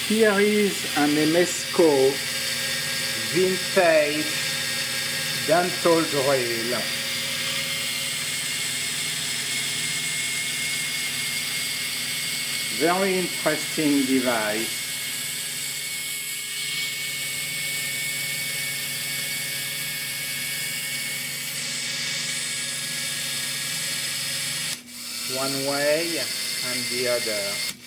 Here is an Emesco vintage dental drill. Very interesting device. One way and the other.